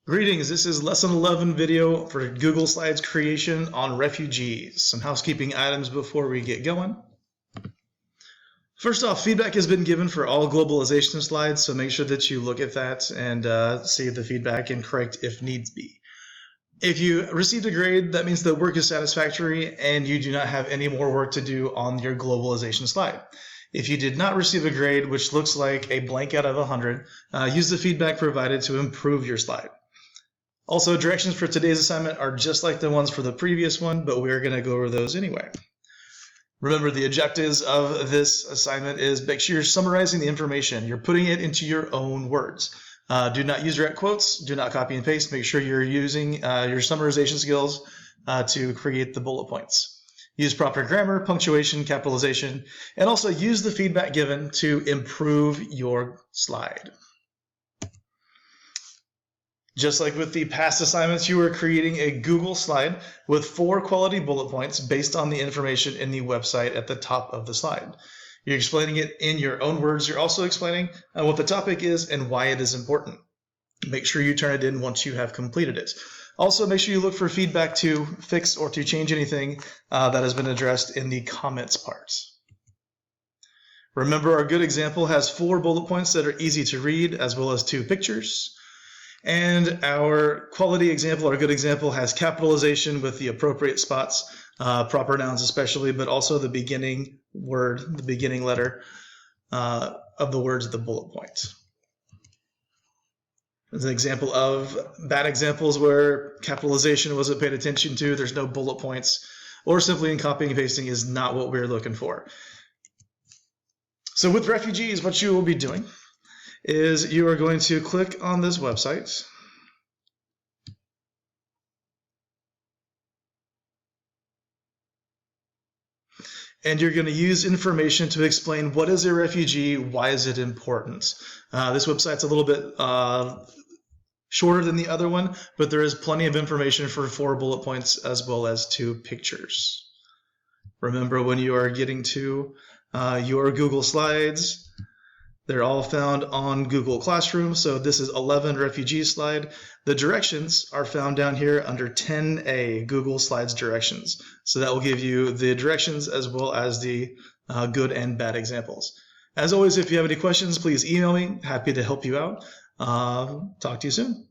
Greetings, this is lesson 11 video for Google Slides creation on refugees. Some housekeeping items before we get going. First off, feedback has been given for all globalization slides, so make sure that you look at that and see the feedback and correct if needs be. If you received a grade, that means the work is satisfactory and you do not have any more work to do on your globalization slide. If you did not receive a grade, which looks like a blank out of 100, use the feedback provided to improve your slide. Also, directions for today's assignment are just like the ones for the previous one, but we're going to go over those anyway. Remember, the objectives of this assignment is make sure you're summarizing the information. You're putting it into your own words. Do not use direct quotes. Do not copy and paste. Make sure you're using your summarization skills to create the bullet points. Use proper grammar, punctuation, capitalization, and also use the feedback given to improve your slide. Just like with the past assignments, you are creating a Google slide with 4 quality bullet points based on the information in the website at the top of the slide. You're explaining it in your own words. You're also explaining what the topic is and why it is important. Make sure you turn it in once you have completed it. Also, make sure you look for feedback to fix or to change anything that has been addressed in the comments part. Remember, our good example has 4 bullet points that are easy to read, as well as 2 pictures. And our quality example, our good example, has capitalization with the appropriate spots, proper nouns especially, but also the beginning word, the beginning letter of the words of the bullet point. As an example of bad examples where capitalization wasn't paid attention to, there's no bullet points, or simply in copying and pasting is not what we're looking for. So with refugees, what you will be doing is you are going to click on this website. And you're going to use information to explain what is a refugee, why is it important. This website's a little bit shorter than the other one, but there is plenty of information for 4 bullet points as well as 2 pictures. Remember, when you are getting to your Google Slides, they're all found on Google Classroom. So this is 11 refugee slide. The directions are found down here under 10A, Google Slides directions. So that will give you the directions as well as the good and bad examples. As always, if you have any questions, please email me. Happy to help you out. Talk to you soon.